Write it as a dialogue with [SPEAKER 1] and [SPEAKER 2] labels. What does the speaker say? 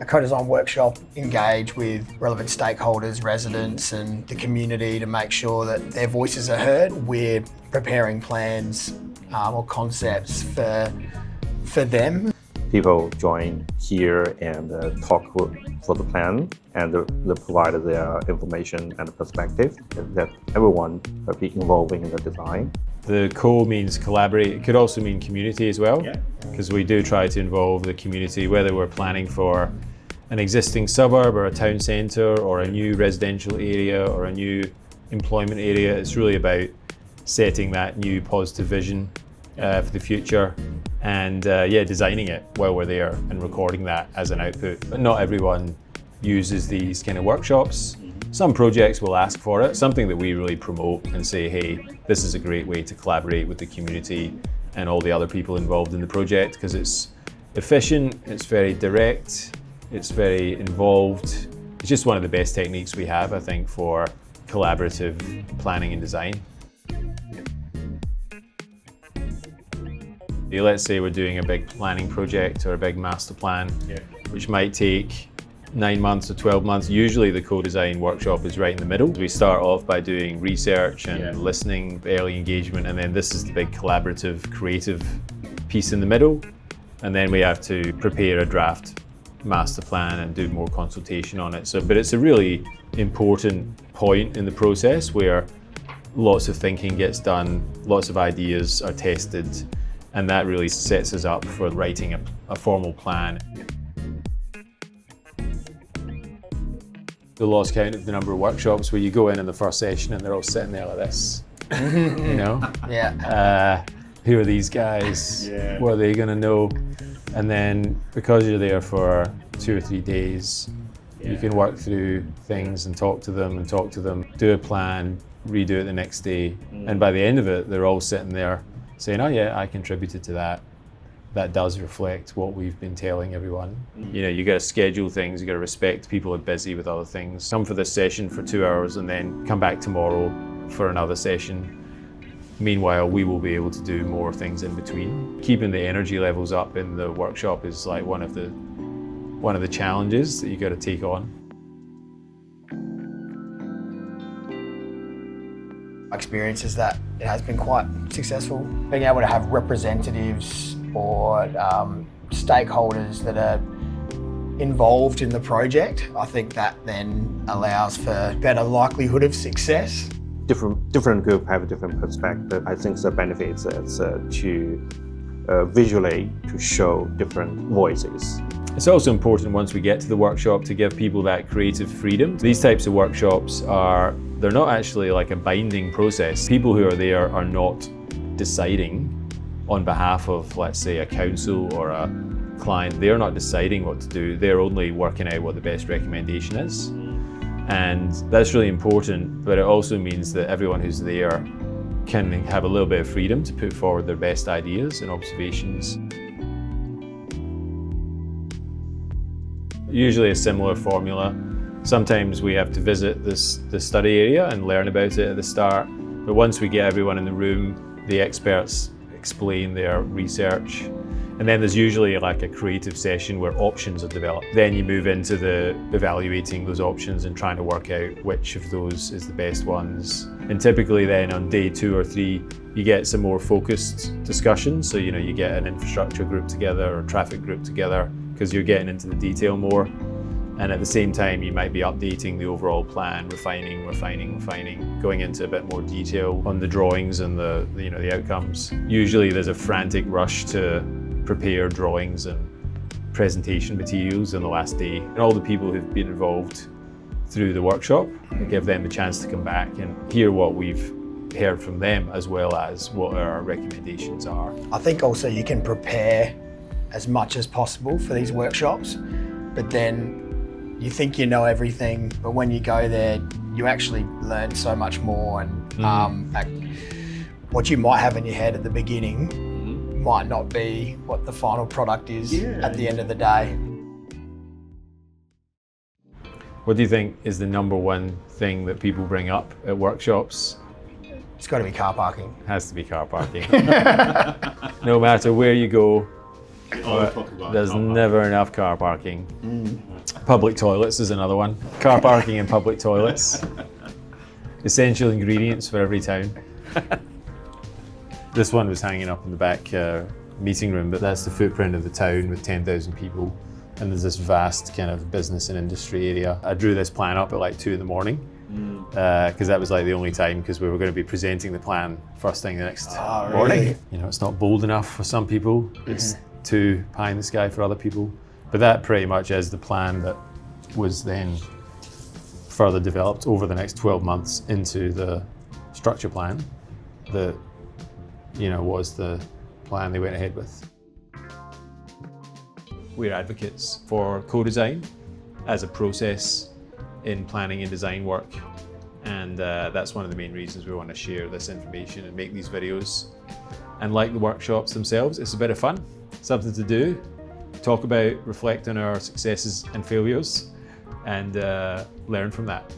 [SPEAKER 1] a co-design workshop, engage with relevant stakeholders, residents and the community to make sure that their voices are heard. We're preparing plans or concepts for them.
[SPEAKER 2] People join here and talk for the plan, and they provide their information and perspective that everyone will be involving in the design.
[SPEAKER 3] The co means collaborate. It could also mean community as well, because we do try to involve the community, whether we're planning for an existing suburb or a town centre or a new residential area or a new employment area. It's really about setting that new positive vision for the future and designing it while we're there and recording that as an output. But not everyone uses these kind of workshops. Some projects will ask for it, something that we really promote and say, hey, this is a great way to collaborate with the community and all the other people involved in the project, because it's efficient, it's very direct, it's very involved. It's just one of the best techniques we have, I think, for collaborative planning and design. Let's say we're doing a big planning project or a big master plan, which might take 9 months or 12 months. Usually the co-design workshop is right in the middle. We start off by doing research and listening, early engagement, and then this is the big collaborative, creative piece in the middle. And then we have to prepare a draft master plan and do more consultation on it. But it's a really important point in the process where lots of thinking gets done, lots of ideas are tested, and that really sets us up for writing a formal plan. The lost count of the number of workshops where you go in the first session and they're all sitting there like this, you know? Who are these guys? What are they gonna know? And then because you're there for 2 or 3 days, you can work through things and talk to them, do a plan, redo it the next day. And by the end of it, they're all sitting there saying, oh yeah, I contributed to that. That does reflect what we've been telling everyone. You know, you got to schedule things, you got to respect people are busy with other things. Come for this session for 2 hours and then come back tomorrow for another session. Meanwhile, we will be able to do more things in between. Keeping the energy levels up in the workshop is like one of the challenges that you got to take on.
[SPEAKER 1] My experience is that it has been quite successful. Being able to have representatives or stakeholders that are involved in the project, I think that then allows for better likelihood of success.
[SPEAKER 2] Different groups have a different perspective. I think the benefits is to visually to show different voices.
[SPEAKER 3] It's also important once we get to the workshop to give people that creative freedom. These types of workshops they're not actually like a binding process. People who are there are not deciding on behalf of, let's say, a council or a client. They're not deciding what to do. They're only working out what the best recommendation is. And that's really important, but it also means that everyone who's there can have a little bit of freedom to put forward their best ideas and observations. Usually a similar formula. Sometimes we have to visit the study area and learn about it at the start, but once we get everyone in the room, the experts explain their research, and then there's usually like a creative session where options are developed. Then you move into the evaluating those options and trying to work out which of those is the best ones. And typically then on day 2 or 3, you get some more focused discussions. So, you know, you get an infrastructure group together or traffic group together because you're getting into the detail more. And at the same time, you might be updating the overall plan, refining, going into a bit more detail on the drawings and the outcomes. Usually there's a frantic rush to prepare drawings and presentation materials on the last day. And all the people who've been involved through the workshop, give them a chance to come back and hear what we've heard from them as well as what our recommendations are.
[SPEAKER 1] I think also you can prepare as much as possible for these workshops, but then you think you know everything, but when you go there, you actually learn so much more, and what you might have in your head at the beginning might not be what the final product is at the end of the day.
[SPEAKER 3] What do you think is the number one thing that people bring up at workshops?
[SPEAKER 1] It's got to be car parking.
[SPEAKER 3] It has to be car parking. No matter where you go, There's never enough car parking. Public toilets is another one. Car parking and public toilets. Essential ingredients for every town. This one was hanging up in the back meeting room, but that's the footprint of the town with 10,000 people. And there's this vast kind of business and industry area. I drew this plan up at like 2 in the morning because that was like the only time, because we were going to be presenting the plan first thing the next morning.
[SPEAKER 1] Really?
[SPEAKER 3] You know, it's not bold enough for some people. It's too pie in the sky for other people. But that pretty much is the plan that was then further developed over the next 12 months into the structure plan that, you know, was the plan they went ahead with. We're advocates for co-design as a process in planning and design work. And that's one of the main reasons we want to share this information and make these videos. And like the workshops themselves, it's a bit of fun, something to do, talk about, reflect on our successes and failures, and learn from that.